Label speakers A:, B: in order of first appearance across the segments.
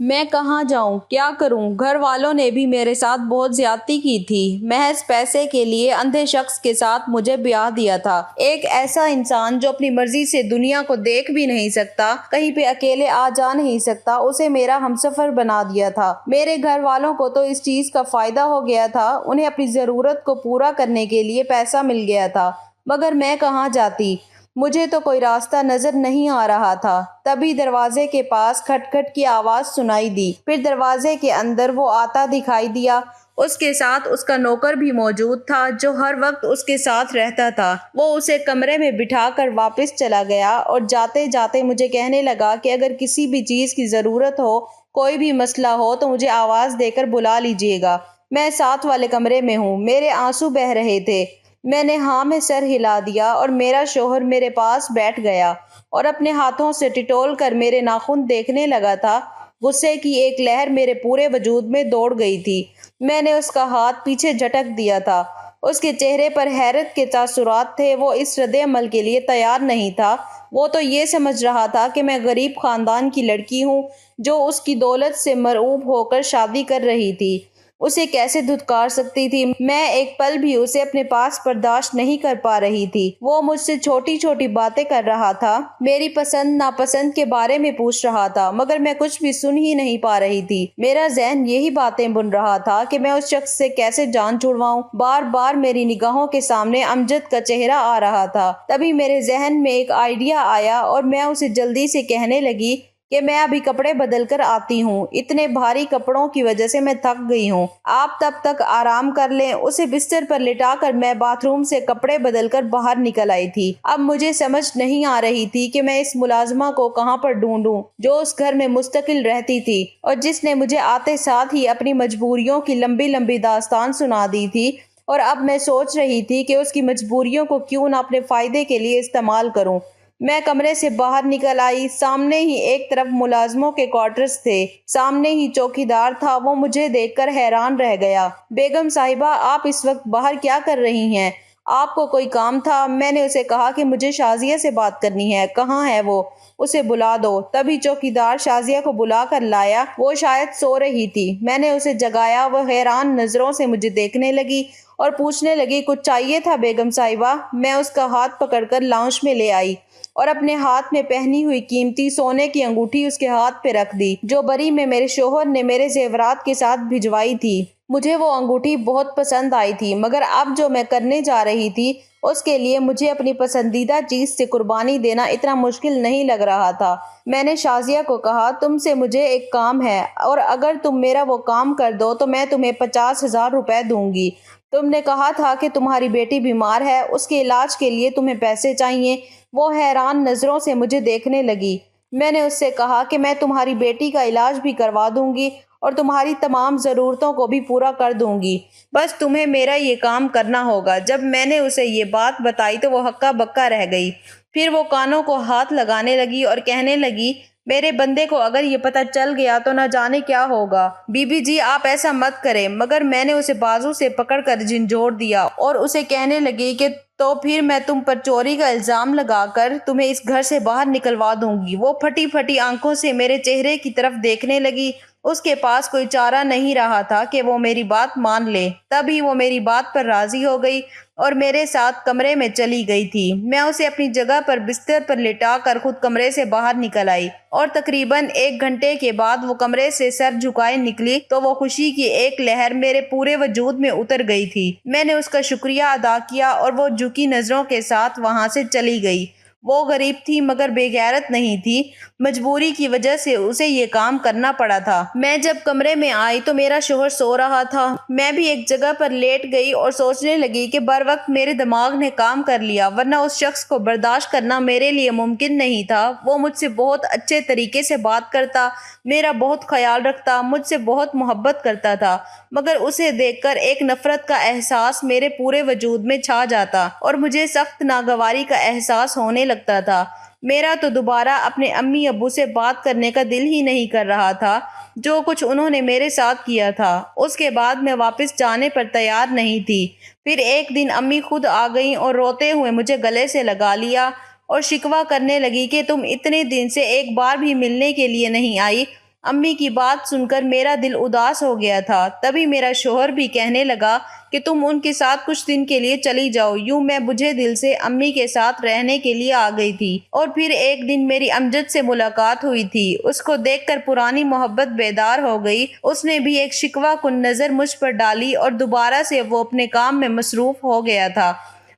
A: میں کہاں جاؤں، کیا کروں؟ گھر والوں نے بھی میرے ساتھ بہت زیادتی کی تھی۔ محض پیسے کے لیے اندھے شخص کے ساتھ مجھے بیاہ دیا تھا، ایک ایسا انسان جو اپنی مرضی سے دنیا کو دیکھ بھی نہیں سکتا، کہیں پہ اکیلے آ جا نہیں سکتا، اسے میرا ہمسفر بنا دیا تھا۔ میرے گھر والوں کو تو اس چیز کا فائدہ ہو گیا تھا، انہیں اپنی ضرورت کو پورا کرنے کے لیے پیسہ مل گیا تھا، مگر میں کہاں جاتی؟ مجھے تو کوئی راستہ نظر نہیں آ رہا تھا۔ تبھی دروازے کے پاس کھٹ کھٹ کی آواز سنائی دی، پھر دروازے کے اندر وہ آتا دکھائی دیا۔ اس کے ساتھ اس کا نوکر بھی موجود تھا جو ہر وقت اس کے ساتھ رہتا تھا۔ وہ اسے کمرے میں بٹھا کر واپس چلا گیا اور جاتے جاتے مجھے کہنے لگا کہ اگر کسی بھی چیز کی ضرورت ہو، کوئی بھی مسئلہ ہو تو مجھے آواز دے کر بلا لیجیے گا، میں ساتھ والے کمرے میں ہوں۔ میرے آنسو بہہ رہے تھے۔ میں نے ہاں میں سر ہلا دیا اور میرا شوہر میرے پاس بیٹھ گیا اور اپنے ہاتھوں سے ٹٹول کر میرے ناخن دیکھنے لگا تھا۔ غصے کی ایک لہر میرے پورے وجود میں دوڑ گئی تھی۔ میں نے اس کا ہاتھ پیچھے جھٹک دیا تھا۔ اس کے چہرے پر حیرت کے تاثرات تھے، وہ اس رد عمل کے لیے تیار نہیں تھا۔ وہ تو یہ سمجھ رہا تھا کہ میں غریب خاندان کی لڑکی ہوں جو اس کی دولت سے مرعوب ہو کر شادی کر رہی تھی۔ اسے کیسے دھتکار سکتی تھی؟ میں ایک پل بھی اسے اپنے پاس برداشت نہیں کر پا رہی تھی۔ وہ مجھ سے چھوٹی چھوٹی باتیں کر رہا تھا، میری پسند ناپسند کے بارے میں پوچھ رہا تھا، مگر میں کچھ بھی سن ہی نہیں پا رہی تھی۔ میرا ذہن یہی باتیں بن رہا تھا کہ میں اس شخص سے کیسے جان چھڑواؤں۔ بار بار میری نگاہوں کے سامنے امجد کا چہرہ آ رہا تھا۔ تبھی میرے ذہن میں ایک آئیڈیا آیا اور میں اسے جلدی سے کہنے لگی کہ میں ابھی کپڑے بدل کر آتی ہوں، اتنے بھاری کپڑوں کی وجہ سے میں تھک گئی ہوں، آپ تب تک آرام کر لیں۔ اسے بستر پر لٹا کر میں باتھ روم سے کپڑے بدل کر باہر نکل آئی تھی۔ اب مجھے سمجھ نہیں آ رہی تھی کہ میں اس ملازمہ کو کہاں پر ڈھونڈوں جو اس گھر میں مستقل رہتی تھی اور جس نے مجھے آتے ساتھ ہی اپنی مجبوریوں کی لمبی لمبی داستان سنا دی تھی، اور اب میں سوچ رہی تھی کہ اس کی مجبوریوں کو کیوں نہ اپنے فائدے کے لیے استعمال کروں۔ میں کمرے سے باہر نکل آئی۔ سامنے ہی ایک طرف ملازموں کے کوارٹرز تھے، سامنے ہی چوکیدار تھا۔ وہ مجھے دیکھ کر حیران رہ گیا۔ بیگم صاحبہ، آپ اس وقت باہر کیا کر رہی ہیں؟ آپ کو کوئی کام تھا؟ میں نے اسے کہا کہ مجھے شازیہ سے بات کرنی ہے۔ کہاں ہے وہ؟ اسے بلا دو۔ تبھی چوکیدار شازیہ کو بلا کر لایا۔ وہ شاید سو رہی تھی۔ میں نے اسے جگایا۔ وہ حیران نظروں سے مجھے دیکھنے لگی اور پوچھنے لگی، کچھ چاہیے تھا بیگم صاحبہ؟ میں اس کا ہاتھ پکڑ کر لاؤنج میں لے آئی اور اپنے ہاتھ میں پہنی ہوئی قیمتی سونے کی انگوٹھی اس کے ہاتھ پہ رکھ دی جو بری میں میرے شوہر نے میرے زیورات کے ساتھ بھجوائی تھی۔ مجھے وہ انگوٹھی بہت پسند آئی تھی، مگر اب جو میں کرنے جا رہی تھی اس کے لیے مجھے اپنی پسندیدہ چیز سے قربانی دینا اتنا مشکل نہیں لگ رہا تھا۔ میں نے شازیہ کو کہا، تم سے مجھے ایک کام ہے اور اگر تم میرا وہ کام کر دو تو میں تمہیں 50,000 روپے دوں گی۔ تم نے کہا تھا کہ تمہاری بیٹی بیمار ہے، اس کے علاج کے لیے تمہیں پیسے چاہیے۔ وہ حیران نظروں سے مجھے دیکھنے لگی۔ میں نے اس سے کہا کہ میں تمہاری بیٹی کا علاج بھی کروا دوں گی اور تمہاری تمام ضرورتوں کو بھی پورا کر دوں گی، بس تمہیں میرا یہ کام کرنا ہوگا۔ جب میں نے اسے یہ بات بتائی تو وہ ہکا بکا رہ گئی۔ پھر وہ کانوں کو ہاتھ لگانے لگی اور کہنے لگی، میرے بندے کو اگر یہ پتہ چل گیا تو نہ جانے کیا ہوگا۔ بی بی جی، آپ ایسا مت کریں۔ مگر میں نے اسے بازو سے پکڑ کر جھنجھوڑ دیا اور اسے کہنے لگی کہ تو پھر میں تم پر چوری کا الزام لگا کر تمہیں اس گھر سے باہر نکلوا دوں گی۔ وہ پھٹی پھٹی آنکھوں سے میرے چہرے کی طرف دیکھنے لگی۔ اس کے پاس کوئی چارہ نہیں رہا تھا کہ وہ میری بات مان لے۔ تب ہی وہ میری بات پر راضی ہو گئی اور میرے ساتھ کمرے میں چلی گئی تھی۔ میں اسے اپنی جگہ پر بستر پر لٹا کر خود کمرے سے باہر نکل آئی اور تقریباً 1 گھنٹے کے بعد وہ کمرے سے سر جھکائے نکلی تو وہ خوشی کی ایک لہر میرے پورے وجود میں اتر گئی تھی۔ میں نے اس کا شکریہ ادا کیا اور وہ جھکی نظروں کے ساتھ وہاں سے چلی گئی۔ وہ غریب تھی مگر بے غیرت نہیں تھی۔ مجبوری کی وجہ سے اسے یہ کام کرنا پڑا تھا۔ میں جب کمرے میں آئی تو میرا شوہر سو رہا تھا۔ میں بھی ایک جگہ پر لیٹ گئی اور سوچنے لگی کہ بر وقت میرے دماغ نے کام کر لیا، ورنہ اس شخص کو برداشت کرنا میرے لیے ممکن نہیں تھا۔ وہ مجھ سے بہت اچھے طریقے سے بات کرتا، میرا بہت خیال رکھتا، مجھ سے بہت محبت کرتا تھا، مگر اسے دیکھ کر ایک نفرت کا احساس میرے پورے وجود میں چھا جاتا اور مجھے سخت ناگواری کا احساس ہونے لگتا تھا۔ میرا تو دوبارہ اپنے امی ابو سے بات کرنے کا دل ہی نہیں کر رہا تھا۔ جو کچھ انہوں نے میرے ساتھ کیا تھا اس کے بعد میں واپس جانے پر تیار نہیں تھی۔ پھر ایک دن امی خود آ گئیں اور روتے ہوئے مجھے گلے سے لگا لیا اور شکوہ کرنے لگی کہ تم اتنے دن سے ایک بار بھی ملنے کے لیے نہیں آئی امی کی بات سن کر میرا دل اداس ہو گیا تھا۔ تبھی میرا شوہر بھی کہنے لگا کہ تم ان کے ساتھ کچھ دن کے لیے چلی جاؤ۔ یوں میں بجھے دل سے امی کے ساتھ رہنے کے لیے آ گئی تھی۔ اور پھر ایک دن میری امجد سے ملاقات ہوئی تھی۔ اس کو دیکھ کر پرانی محبت بیدار ہو گئی۔ اس نے بھی ایک شکوہ کن نظر مجھ پر ڈالی اور دوبارہ سے وہ اپنے کام میں مصروف ہو گیا تھا۔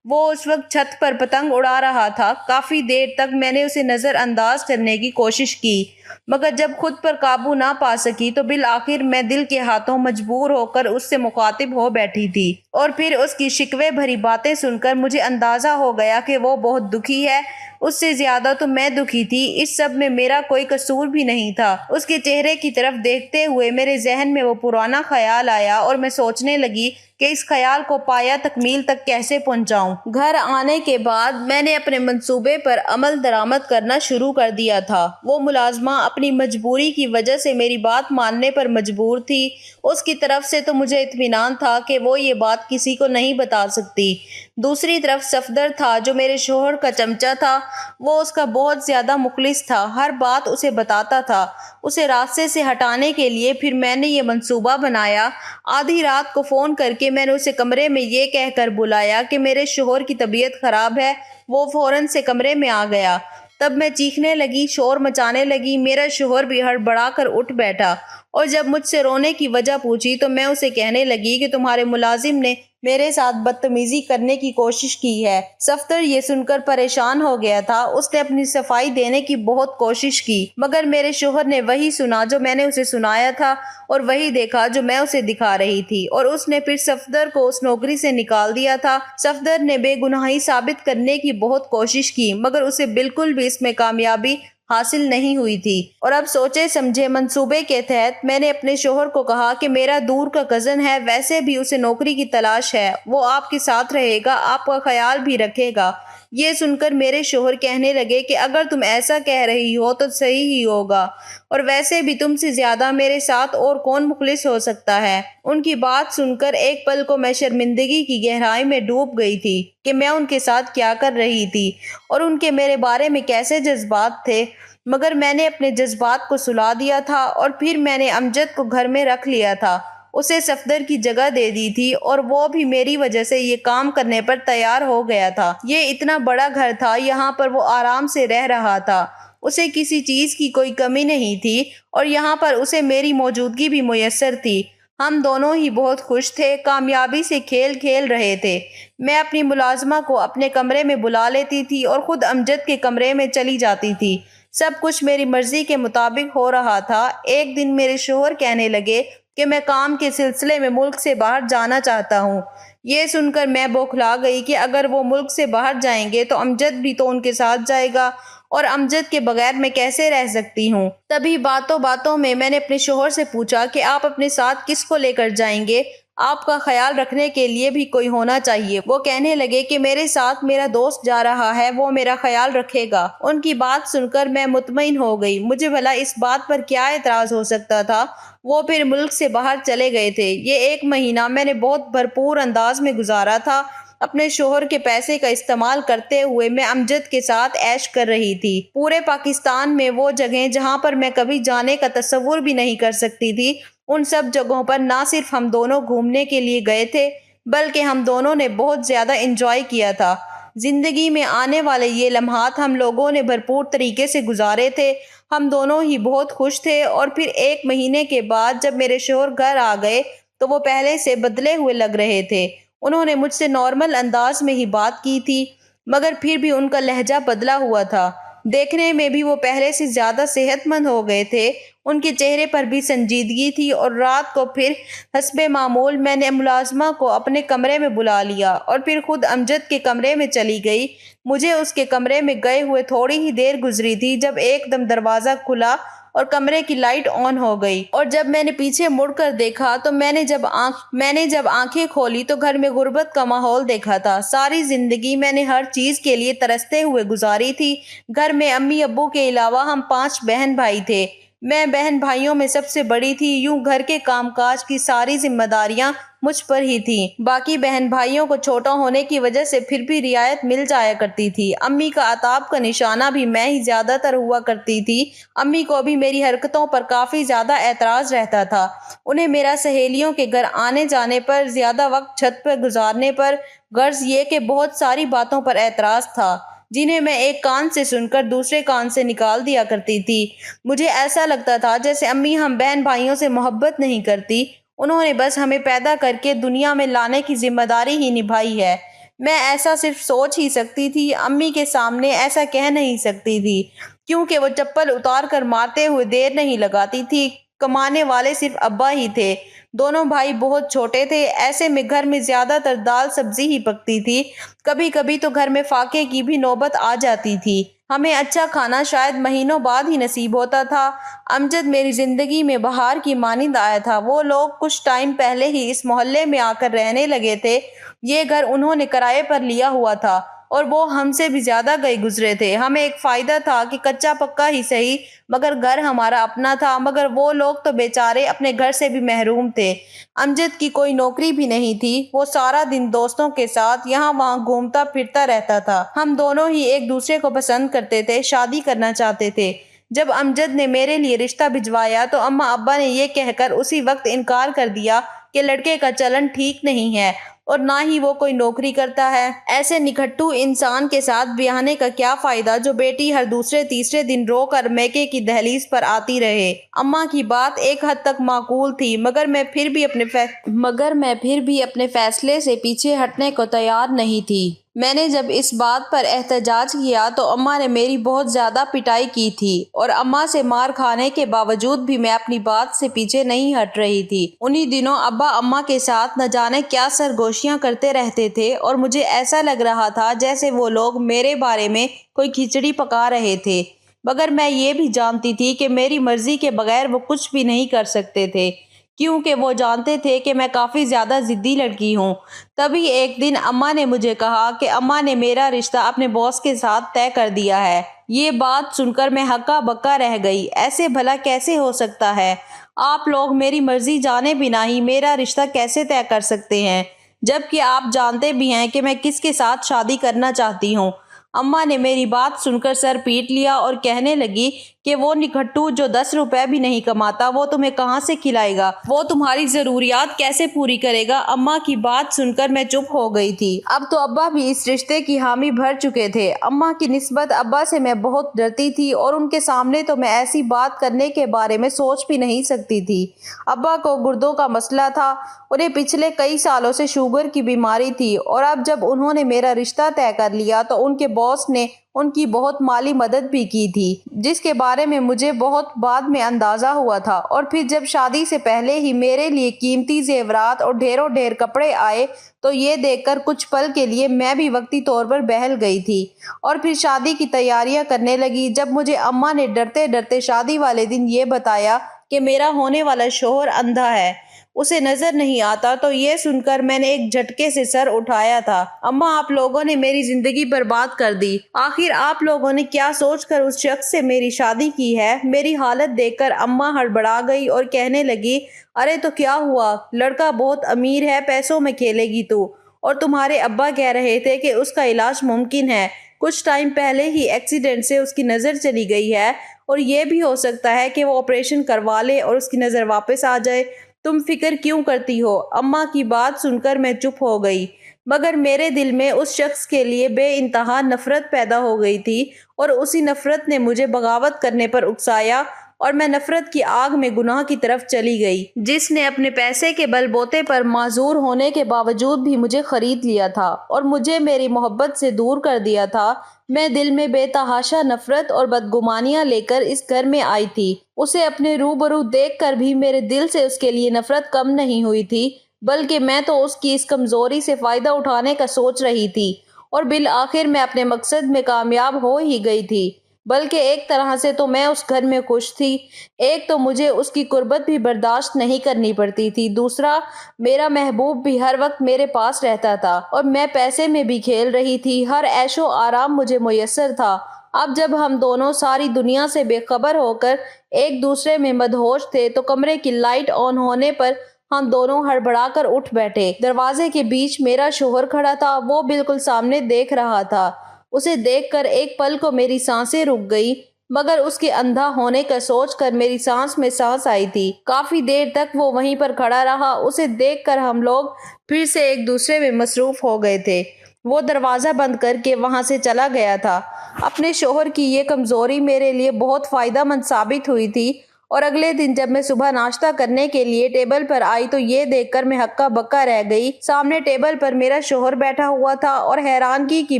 A: وہ اس وقت چھت پر پتنگ اڑا رہا تھا۔ کافی دیر تک میں نے اسے نظر انداز کرنے کی کوشش کی، مگر جب خود پر قابو نہ پا سکی تو بالآخر میں دل کے ہاتھوں مجبور ہو کر اس سے مخاطب ہو بیٹھی تھی۔ اور پھر اس کی شکوے بھری باتیں سن کر مجھے اندازہ ہو گیا کہ وہ بہت دکھی ہے۔ اس سے زیادہ تو میں دکھی تھی۔ اس سب میں میرا کوئی قصور بھی نہیں تھا۔ اس کے چہرے کی طرف دیکھتے ہوئے میرے ذہن میں وہ پرانا خیال آیا اور میں سوچنے لگی کہ اس خیال کو پایا تکمیل تک کیسے پہنچاؤں۔ گھر آنے کے بعد میں نے اپنے منصوبے پر عمل درآمد کرنا شروع کر دیا تھا۔ وہ ملازمہ اپنی مجبوری کی وجہ سے میری بات ماننے پر مجبور تھی۔ اس کی طرف سے تو مجھے اطمینان تھا کہ وہ یہ بات کسی کو نہیں بتا سکتی۔ دوسری طرف صفدر تھا جو میرے شوہر کا چمچہ تھا۔ وہ اس کا بہت زیادہ مخلص تھا، ہر بات اسے بتاتا تھا۔ اسے راستے سے ہٹانے کے لیے پھر میں نے یہ منصوبہ بنایا۔ آدھی رات کو فون کر کے میں نے اسے کمرے میں یہ کہہ کر بلایا کہ میرے شوہر کی طبیعت خراب ہے۔ وہ فوراً سے کمرے میں آ گیا۔ تب میں چیخنے لگی، شور مچانے لگی۔ میرا شوہر بھی ہڑبڑا کر اٹھ بیٹھا اور جب مجھ سے رونے کی وجہ پوچھی تو میں اسے کہنے لگی کہ تمہارے ملازم نے میرے ساتھ بدتمیزی کرنے کی کوشش کی ہے۔ صفدر یہ سن کر پریشان ہو گیا تھا۔ اس نے اپنی صفائی دینے کی بہت کوشش کی، مگر میرے شوہر نے وہی سنا جو میں نے اسے سنایا تھا اور وہی دیکھا جو میں اسے دکھا رہی تھی، اور اس نے پھر صفدر کو اس نوکری سے نکال دیا تھا۔ صفدر نے بے گناہی ثابت کرنے کی بہت کوشش کی، مگر اسے بالکل بھی اس میں کامیابی حاصل نہیں ہوئی تھی۔ اور اب سوچے سمجھے منصوبے کے تحت میں نے اپنے شوہر کو کہا کہ میرا دور کا کزن ہے، ویسے بھی اسے نوکری کی تلاش ہے، وہ آپ کے ساتھ رہے گا، آپ کا خیال بھی رکھے گا۔ یہ سن کر میرے شوہر کہنے لگے کہ اگر تم ایسا کہہ رہی ہو تو صحیح ہی ہوگا، اور ویسے بھی تم سے زیادہ میرے ساتھ اور کون مخلص ہو سکتا ہے۔ ان کی بات سن کر ایک پل کو میں شرمندگی کی گہرائی میں ڈوب گئی تھی کہ میں ان کے ساتھ کیا کر رہی تھی اور ان کے میرے بارے میں کیسے جذبات تھے، مگر میں نے اپنے جذبات کو سلا دیا تھا اور پھر میں نے امجد کو گھر میں رکھ لیا تھا۔ اسے صفدر کی جگہ دے دی تھی اور وہ بھی میری وجہ سے یہ کام کرنے پر تیار ہو گیا تھا۔ یہ اتنا بڑا گھر تھا، یہاں پر وہ آرام سے رہ رہا تھا، اسے کسی چیز کی کوئی کمی نہیں تھی اور یہاں پر اسے میری موجودگی بھی میسر تھی۔ ہم دونوں ہی بہت خوش تھے، کامیابی سے کھیل کھیل رہے تھے۔ میں اپنی ملازمہ کو اپنے کمرے میں بلا لیتی تھی اور خود امجد کے کمرے میں چلی جاتی تھی۔ سب کچھ میری مرضی کے مطابق ہو رہا تھا۔ ایک دن میرے شوہر کہنے لگے کہ میں کام کے سلسلے میں ملک سے باہر جانا چاہتا ہوں۔ یہ سن کر میں بوکھلا گئی کہ اگر وہ ملک سے باہر جائیں گے تو امجد بھی تو ان کے ساتھ جائے گا، اور امجد کے بغیر میں کیسے رہ سکتی ہوں۔ تبھی باتوں باتوں میں نے اپنے شوہر سے پوچھا کہ آپ اپنے ساتھ کس کو لے کر جائیں گے؟ آپ کا خیال رکھنے کے لیے بھی کوئی ہونا چاہیے۔ وہ کہنے لگے کہ میرے ساتھ میرا دوست جا رہا ہے، وہ میرا خیال رکھے گا۔ ان کی بات سن کر میں مطمئن ہو گئی۔ مجھے بھلا اس بات پر کیا اعتراض ہو سکتا تھا؟ وہ پھر ملک سے باہر چلے گئے تھے۔ یہ ایک مہینہ میں نے بہت بھرپور انداز میں گزارا تھا۔ اپنے شوہر کے پیسے کا استعمال کرتے ہوئے میں امجد کے ساتھ عیش کر رہی تھی۔ پورے پاکستان میں وہ جگہیں جہاں پر میں کبھی جانے کا تصور بھی نہیں کر سکتی تھی، ان سب جگہوں پر نہ صرف ہم دونوں گھومنے کے لیے گئے تھے بلکہ ہم دونوں نے بہت زیادہ انجوائے کیا تھا۔ زندگی میں آنے والے یہ لمحات ہم لوگوں نے بھرپور طریقے سے گزارے تھے۔ ہم دونوں ہی بہت خوش تھے۔ اور پھر ایک مہینے کے بعد جب میرے شوہر گھر آ گئے تو وہ پہلے سے بدلے ہوئے لگ رہے تھے۔ انہوں نے مجھ سے نارمل انداز میں ہی بات کی تھی، مگر پھر بھی ان کا لہجہ بدلا ہوا تھا۔ دیکھنے میں بھی وہ پہلے سے زیادہ صحت مند ہو گئے تھے۔ ان کے چہرے پر بھی سنجیدگی تھی۔ اور رات کو پھر حسب معمول میں نے ملازمہ کو اپنے کمرے میں بلا لیا اور پھر خود امجد کے کمرے میں چلی گئی۔ مجھے اس کے کمرے میں گئے ہوئے تھوڑی ہی دیر گزری تھی جب ایک دم دروازہ کھلا اور کمرے کی لائٹ آن ہو گئی، اور جب میں نے پیچھے مڑ کر دیکھا تو میں نے جب آنکھیں کھولی تو گھر میں غربت کا ماحول دیکھا تھا۔ ساری زندگی میں نے ہر چیز کے لیے ترستے ہوئے گزاری تھی۔ گھر میں امی ابو کے علاوہ ہم 5 بہن بھائی تھے۔ میں بہن بھائیوں میں سب سے بڑی تھی، یوں گھر کے کام کاج کی ساری ذمہ داریاں مجھ پر ہی تھیں۔ باقی بہن بھائیوں کو چھوٹا ہونے کی وجہ سے پھر بھی رعایت مل جایا کرتی تھی۔ امی کا عتاب کا نشانہ بھی میں ہی زیادہ تر ہوا کرتی تھی۔ امی کو بھی میری حرکتوں پر کافی زیادہ اعتراض رہتا تھا۔ انہیں میرا سہیلیوں کے گھر آنے جانے پر، زیادہ وقت چھت پر گزارنے پر، غرض یہ کہ بہت ساری باتوں پر اعتراض تھا، جنہیں میں ایک کان سے سن کر دوسرے کان سے نکال دیا کرتی تھی۔ مجھے ایسا لگتا تھا جیسے امی ہم بہن بھائیوں سے محبت نہیں کرتی، انہوں نے بس ہمیں پیدا کر کے دنیا میں لانے کی ذمہ داری ہی نبھائی ہے۔ میں ایسا صرف سوچ ہی سکتی تھی، امی کے سامنے ایسا کہہ نہیں سکتی تھی، کیونکہ وہ چپل اتار کر مارتے ہوئے دیر نہیں لگاتی تھی۔ کمانے والے صرف ابا ہی تھے، دونوں بھائی بہت چھوٹے تھے، ایسے میں گھر میں زیادہ تر دال سبزی ہی پکتی تھی۔ کبھی کبھی تو گھر میں فاقے کی بھی نوبت آ جاتی تھی۔ ہمیں اچھا کھانا شاید مہینوں بعد ہی نصیب ہوتا تھا۔ امجد میری زندگی میں بہار کی مانند آیا تھا۔ وہ لوگ کچھ ٹائم پہلے ہی اس محلے میں آ کر رہنے لگے تھے۔ یہ گھر انہوں نے کرائے پر لیا ہوا تھا اور وہ ہم سے بھی زیادہ گئے گزرے تھے۔ ہمیں ایک فائدہ تھا کہ کچا پکا ہی صحیح مگر گھر ہمارا اپنا تھا، مگر وہ لوگ تو بیچارے اپنے گھر سے بھی محروم تھے۔ امجد کی کوئی نوکری بھی نہیں تھی، وہ سارا دن دوستوں کے ساتھ یہاں وہاں گھومتا پھرتا رہتا تھا۔ ہم دونوں ہی ایک دوسرے کو پسند کرتے تھے، شادی کرنا چاہتے تھے۔ جب امجد نے میرے لیے رشتہ بھجوایا تو اماں ابا نے یہ کہہ کر اسی وقت انکار کر دیا کہ لڑکے کا چلن ٹھیک نہیں ہے اور نہ ہی وہ کوئی نوکری کرتا ہے۔ ایسے نکھٹو انسان کے ساتھ بیاہنے کا کیا فائدہ جو بیٹی ہر دوسرے تیسرے دن رو کر میکے کی دہلیز پر آتی رہے۔ اماں کی بات ایک حد تک معقول تھی، مگر میں پھر بھی اپنے فیصلے سے پیچھے ہٹنے کو تیار نہیں تھی۔ میں نے جب اس بات پر احتجاج کیا تو اماں نے میری بہت زیادہ پٹائی کی تھی، اور اماں سے مار کھانے کے باوجود بھی میں اپنی بات سے پیچھے نہیں ہٹ رہی تھی۔ انہی دنوں ابا اماں کے ساتھ نہ جانے کیا سرگوشیاں کرتے رہتے تھے، اور مجھے ایسا لگ رہا تھا جیسے وہ لوگ میرے بارے میں کوئی کھچڑی پکا رہے تھے، مگر میں یہ بھی جانتی تھی کہ میری مرضی کے بغیر وہ کچھ بھی نہیں کر سکتے تھے، کیونکہ وہ جانتے تھے کہ میں کافی زیادہ ضدی لڑکی ہوں۔ تبھی ایک دن اماں نے مجھے کہا کہ اماں نے میرا رشتہ اپنے باس کے ساتھ طے کر دیا ہے۔ یہ بات سن کر میں ہکا بکا رہ گئی۔ ایسے بھلا کیسے ہو سکتا ہے؟ آپ لوگ میری مرضی جانے بنا ہی میرا رشتہ کیسے طے کر سکتے ہیں، جبکہ آپ جانتے بھی ہیں کہ میں کس کے ساتھ شادی کرنا چاہتی ہوں؟ اماں نے میری بات سن کر سر پیٹ لیا اور کہنے لگی کہ وہ نکھٹو جو 10 روپے بھی نہیں کماتا وہ تمہیں کہاں سے کھلائے گا، وہ تمہاری ضروریات کیسے پوری کرے گا؟ اماں کی بات سن کر میں چپ ہو گئی تھی۔ اب تو ابا بھی اس رشتے کی حامی بھر چکے تھے۔ اماں کی نسبت ابا سے میں بہت ڈرتی تھی، اور ان کے سامنے تو میں ایسی بات کرنے کے بارے میں سوچ بھی نہیں سکتی تھی۔ ابا کو گردوں کا مسئلہ تھا، انہیں پچھلے کئی سالوں سے شوگر کی بیماری تھی، اور اب جب انہوں نے میرا رشتہ طے کر لیا تو ان کے باس نے ان کی بہت مالی مدد بھی کی تھی، جس کے بارے میں مجھے بہت بعد میں اندازہ ہوا تھا۔ اور پھر جب شادی سے پہلے ہی میرے لیے قیمتی زیورات اور ڈھیروں ڈھیر کپڑے آئے تو یہ دیکھ کر کچھ پل کے لیے میں بھی وقتی طور پر بہل گئی تھی، اور پھر شادی کی تیاریاں کرنے لگی۔ جب مجھے اماں نے ڈرتے ڈرتے شادی والے دن یہ بتایا کہ میرا ہونے والا شوہر اندھا ہے، اسے نظر نہیں آتا، تو یہ سن کر میں نے ایک جھٹکے سے سر اٹھایا تھا۔ اماں، آپ لوگوں نے میری زندگی برباد کر دی۔ آخر آپ لوگوں نے کیا سوچ کر اس شخص سے میری شادی کی ہے؟ میری حالت دیکھ کر اماں ہڑبڑا گئی اور کہنے لگی، ارے تو کیا ہوا، لڑکا بہت امیر ہے، پیسوں میں کھیلے گی تو، اور تمہارے ابا کہہ رہے تھے کہ اس کا علاج ممکن ہے۔ کچھ ٹائم پہلے ہی ایکسیڈنٹ سے اس کی نظر چلی گئی ہے، اور یہ بھی ہو سکتا ہے کہ وہ آپریشن کروا لے اور اس کی نظر واپس آ جائے۔ تم فکر کیوں کرتی ہو؟ اماں کی بات سن کر میں چپ ہو گئی، مگر میرے دل میں اس شخص کے لیے بے انتہا نفرت پیدا ہو گئی تھی، اور اسی نفرت نے مجھے بغاوت کرنے پر اکسایا، اور میں نفرت کی آگ میں گناہ کی طرف چلی گئی، جس نے اپنے پیسے کے بل بوتے پر معذور ہونے کے باوجود بھی مجھے خرید لیا تھا اور مجھے میری محبت سے دور کر دیا تھا۔ میں دل میں بے تحاشا نفرت اور بدگمانیاں لے کر اس گھر میں آئی تھی۔ اسے اپنے روبرو دیکھ کر بھی میرے دل سے اس کے لیے نفرت کم نہیں ہوئی تھی، بلکہ میں تو اس کی اس کمزوری سے فائدہ اٹھانے کا سوچ رہی تھی، اور بالآخر میں اپنے مقصد میں کامیاب ہو ہی گئی تھی۔ بلکہ ایک طرح سے تو میں اس گھر میں خوش تھی۔ ایک تو مجھے اس کی غربت بھی برداشت نہیں کرنی پڑتی تھی، دوسرا میرا محبوب بھی ہر وقت میرے پاس رہتا تھا، اور میں پیسے میں بھی کھیل رہی تھی، ہر عیش و آرام مجھے میسر تھا، اب جب ہم دونوں ساری دنیا سے بے خبر ہو کر ایک دوسرے میں مدہوش تھے تو کمرے کی لائٹ آن ہونے پر ہم دونوں ہڑبڑا کر اٹھ بیٹھے۔ دروازے کے بیچ میرا شوہر کھڑا تھا، وہ بالکل سامنے دیکھ رہا تھا۔ اسے دیکھ کر ایک پل کو میری سانسیں رک گئی، مگر اس کے اندھا ہونے کا سوچ کر میری سانس میں سانس آئی تھی۔ کافی دیر تک وہ وہیں پر کھڑا رہا۔ اسے دیکھ کر ہم لوگ پھر سے ایک دوسرے میں مصروف ہو گئے تھے۔ وہ دروازہ بند کر کے وہاں سے چلا گیا تھا۔ اپنے شوہر کی یہ کمزوری میرے لیے بہت فائدہ مند ثابت ہوئی تھی، اور اگلے دن جب میں صبح ناشتہ کرنے کے لیے ٹیبل پر آئی تو یہ دیکھ کر میں ہکا بکا رہ گئی۔ سامنے ٹیبل پر میرا شوہر بیٹھا ہوا تھا، اور حیرانگی کی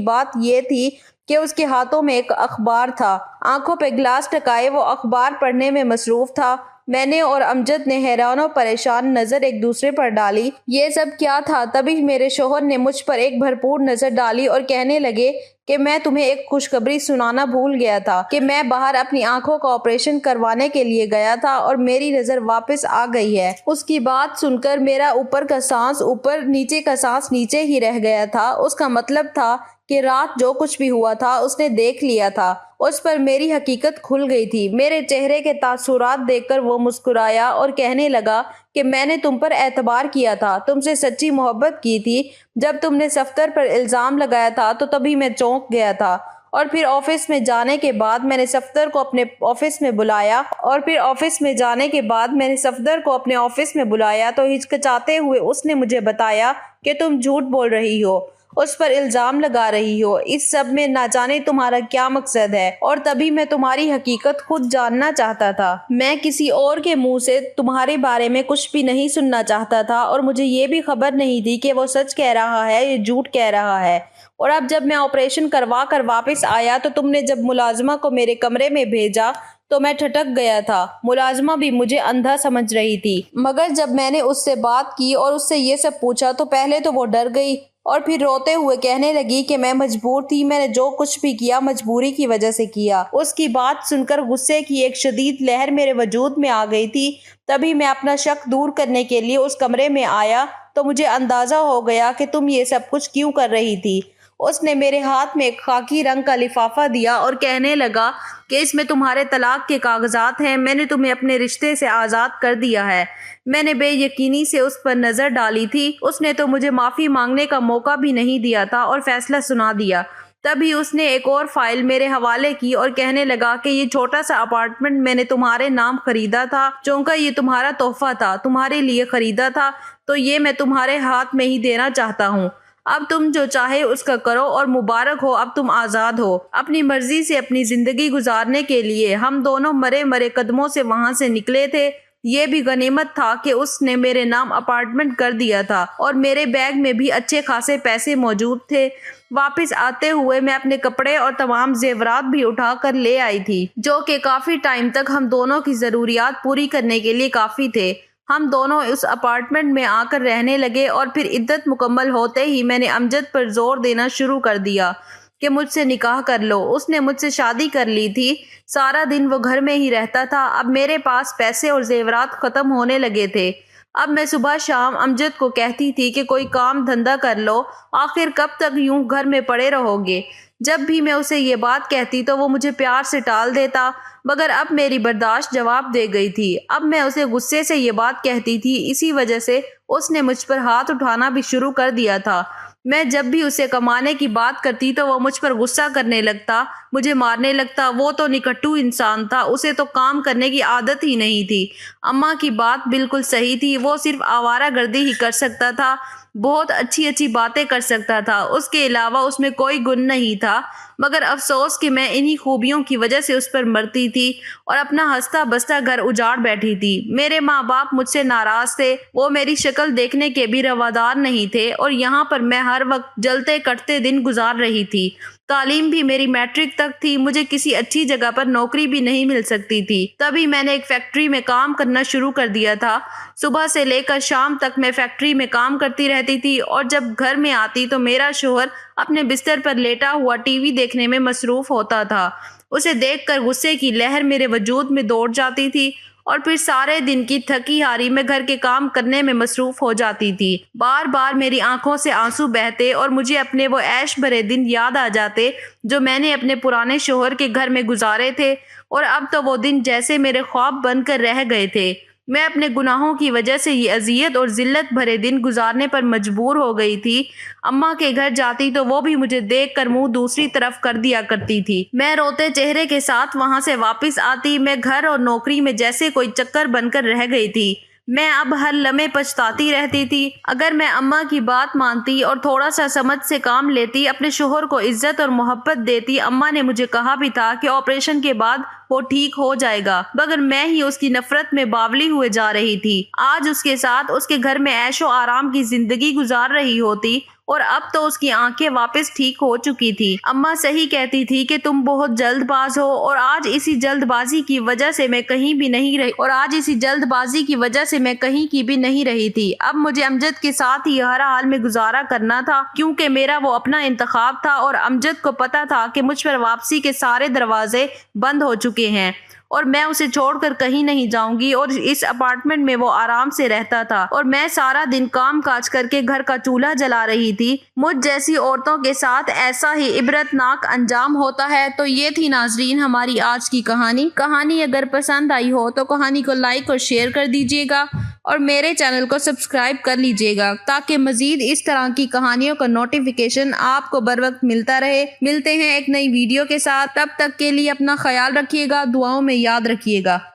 A: بات یہ تھی کہ اس کے ہاتھوں میں ایک اخبار تھا۔ آنکھوں پہ گلاس ٹکائے وہ اخبار پڑھنے میں مصروف تھا۔ میں نے اور امجد نے حیران و پریشان نظر ایک دوسرے پر ڈالی۔ یہ سب کیا تھا؟ تبھی میرے شوہر نے مجھ پر ایک بھرپور نظر ڈالی اور کہنے لگے کہ میں تمہیں ایک خوشخبری سنانا بھول گیا تھا کہ میں باہر اپنی آنکھوں کا آپریشن کروانے کے لیے گیا تھا اور میری نظر واپس آ گئی ہے۔ اس کی بات سن کر میرا اوپر کا سانس اوپر، نیچے کا سانس نیچے ہی رہ گیا تھا۔ اس کا مطلب تھا کہ رات جو کچھ بھی ہوا تھا اس نے دیکھ لیا تھا۔ اس پر میری حقیقت کھل گئی تھی۔ میرے چہرے کے تاثرات دیکھ کر وہ مسکرایا اور کہنے لگا کہ میں نے تم پر اعتبار کیا تھا، تم سے سچی محبت کی تھی۔ جب تم نے صفدر پر الزام لگایا تھا تو تبھی میں چونک گیا تھا، اور پھر آفس میں جانے کے بعد میں نے صفدر کو اپنے آفس میں بلایا تو ہچکچاتے ہوئے اس نے مجھے بتایا کہ تم جھوٹ بول رہی ہو، اس پر الزام لگا رہی ہو، اس سب میں نہ جانے تمہارا کیا مقصد ہے، اور تبھی میں تمہاری حقیقت خود جاننا چاہتا تھا۔ میں کسی اور کے منہ سے تمہارے بارے میں کچھ بھی نہیں سننا چاہتا تھا، اور مجھے یہ بھی خبر نہیں تھی کہ وہ سچ کہہ رہا ہے یا جھوٹ کہہ رہا ہے۔ اور اب جب میں آپریشن کروا کر واپس آیا تو تم نے جب ملازمہ کو میرے کمرے میں بھیجا تو میں ٹھٹک گیا تھا۔ ملازمہ بھی مجھے اندھا سمجھ رہی تھی، مگر جب میں نے اس سے بات کی اور اس سے یہ سب پوچھا تو پہلے تو وہ ڈر گئی اور پھر روتے ہوئے کہنے لگی کہ میں مجبور تھی، میں نے جو کچھ بھی کیا مجبوری کی وجہ سے کیا۔ اس کی بات سن کر غصے کی ایک شدید لہر میرے وجود میں آ گئی تھی۔ تبھی میں اپنا شک دور کرنے کے لیے اس کمرے میں آیا تو مجھے اندازہ ہو گیا کہ تم یہ سب کچھ کیوں کر رہی تھی۔ اس نے میرے ہاتھ میں ایک خاکی رنگ کا لفافہ دیا اور کہنے لگا کہ اس میں تمہارے طلاق کے کاغذات ہیں، میں نے تمہیں اپنے رشتے سے آزاد کر دیا ہے۔ میں نے بے یقینی سے اس پر نظر ڈالی تھی۔ اس نے تو مجھے معافی مانگنے کا موقع بھی نہیں دیا تھا اور فیصلہ سنا دیا۔ تبھی اس نے ایک اور فائل میرے حوالے کی اور کہنے لگا کہ یہ چھوٹا سا اپارٹمنٹ میں نے تمہارے نام خریدا تھا، چونکہ یہ تمہارا تحفہ تھا، تمہارے لیے خریدا تھا، تو یہ میں تمہارے ہاتھ میں ہی دینا چاہتا ہوں۔ اب تم جو چاہے اس کا کرو اور مبارک ہو، اب تم آزاد ہو اپنی مرضی سے اپنی زندگی گزارنے کے لیے۔ ہم دونوں مرے مرے قدموں سے وہاں سے نکلے تھے۔ یہ بھی غنیمت تھا کہ اس نے میرے نام اپارٹمنٹ کر دیا تھا اور میرے بیگ میں بھی اچھے خاصے پیسے موجود تھے۔ واپس آتے ہوئے میں اپنے کپڑے اور تمام زیورات بھی اٹھا کر لے آئی تھی، جو کہ کافی ٹائم تک ہم دونوں کی ضروریات پوری کرنے کے لیے کافی تھے۔ ہم دونوں اس اپارٹمنٹ میں آ کر رہنے لگے اور پھر عدت مکمل ہوتے ہی میں نے امجد پر زور دینا شروع کر دیا کہ مجھ سے نکاح کر لو۔ اس نے مجھ سے شادی کر لی تھی۔ سارا دن وہ گھر میں ہی رہتا تھا۔ اب میرے پاس پیسے اور زیورات ختم ہونے لگے تھے۔ اب میں صبح شام امجد کو کہتی تھی کہ کوئی کام دھندا کر لو، آخر کب تک یوں گھر میں پڑے رہو گے۔ جب بھی میں اسے یہ بات کہتی تو وہ مجھے پیار سے ٹال دیتا، مگر اب میری برداشت جواب دے گئی تھی۔ اب میں اسے غصے سے یہ بات کہتی تھی، اسی وجہ سے اس نے مجھ پر ہاتھ اٹھانا بھی شروع کر دیا تھا۔ میں جب بھی اسے کمانے کی بات کرتی تو وہ مجھ پر غصہ کرنے لگتا، مجھے مارنے لگتا۔ وہ تو نکٹو انسان تھا، اسے تو کام کرنے کی عادت ہی نہیں تھی۔ اماں کی بات بالکل صحیح تھی، وہ صرف آوارہ گردی ہی کر سکتا تھا، بہت اچھی اچھی باتیں کر سکتا تھا، اس کے علاوہ اس میں کوئی گن نہیں تھا، مگر افسوس کہ میں انہی خوبیوں کی وجہ سے اس پر مرتی تھی اور اپنا ہنستا بستا گھر اجاڑ بیٹھی تھی۔ میرے ماں باپ مجھ سے ناراض تھے، وہ میری شکل دیکھنے کے بھی روادار نہیں تھے، اور یہاں پر میں ہر وقت جلتے کٹتے دن گزار رہی تھی۔ تعلیم بھی میری میٹرک تک تھی، مجھے کسی اچھی جگہ پر نوکری بھی نہیں مل سکتی تھی۔ تبھی میں نے ایک فیکٹری میں کام کرنا شروع کر دیا تھا۔ صبح سے لے کر شام تک میں فیکٹری میں کام کرتی رہتی تھی، اور جب گھر میں آتی تو میرا شوہر اپنے بستر پر لیٹا ہوا ٹی وی دیکھنے میں مصروف ہوتا تھا۔ اسے دیکھ کر غصے کی لہر میرے وجود میں دوڑ جاتی تھی، اور پھر سارے دن کی تھکی ہاری میں گھر کے کام کرنے میں مصروف ہو جاتی تھی۔ بار بار میری آنکھوں سے آنسو بہتے اور مجھے اپنے وہ عیش بھرے دن یاد آ جاتے جو میں نے اپنے پرانے شوہر کے گھر میں گزارے تھے، اور اب تو وہ دن جیسے میرے خواب بن کر رہ گئے تھے۔ میں اپنے گناہوں کی وجہ سے یہ اذیت اور ذلت بھرے دن گزارنے پر مجبور ہو گئی تھی۔ اماں کے گھر جاتی تو وہ بھی مجھے دیکھ کر منہ دوسری طرف کر دیا کرتی تھی۔ میں روتے چہرے کے ساتھ وہاں سے واپس آتی۔ میں گھر اور نوکری میں جیسے کوئی چکر بن کر رہ گئی تھی۔ میں اب ہر لمحے پچھتاتی رہتی تھی۔ اگر میں اماں کی بات مانتی اور تھوڑا سا سمجھ سے کام لیتی، اپنے شوہر کو عزت اور محبت دیتی، اماں نے مجھے کہا بھی تھا کہ آپریشن کے بعد وہ ٹھیک ہو جائے گا، مگر میں ہی اس کی نفرت میں باولی ہوئے جا رہی تھی۔ آج اس کے ساتھ اس کے گھر میں عیش و آرام کی زندگی گزار رہی ہوتی، اور اب تو اس کی آنکھیں واپس ٹھیک ہو چکی تھی۔ اماں صحیح کہتی تھی کہ تم بہت جلد باز ہو، اور آج اسی جلد بازی کی وجہ سے میں کہیں بھی نہیں رہی تھی۔ اب مجھے امجد کے ساتھ ہی ہر حال میں گزارا کرنا تھا، کیونکہ میرا وہ اپنا انتخاب تھا، اور امجد کو پتا تھا کہ مجھ پر واپسی کے سارے دروازے بند ہو چکے ہیں، اور میں اسے چھوڑ کر کہیں نہیں جاؤں گی۔ اور اس اپارٹمنٹ میں وہ آرام سے رہتا تھا، اور میں سارا دن کام کاج کر کے گھر کا چولہا جلا رہی تھی۔ مجھ جیسی عورتوں کے ساتھ ایسا ہی عبرتناک انجام ہوتا ہے۔ تو یہ تھی ناظرین ہماری آج کی کہانی اگر پسند آئی ہو تو کہانی کو لائک اور شیئر کر دیجیے گا، اور میرے چینل کو سبسکرائب کر لیجیے گا تاکہ مزید اس طرح کی کہانیوں کا نوٹیفیکیشن آپ کو بر وقت ملتا رہے۔ ملتے ہیں ایک نئی ویڈیو کے ساتھ، تب تک کے لیے اپنا خیال رکھیے گا، دعاؤں میں یاد رکھیے گا۔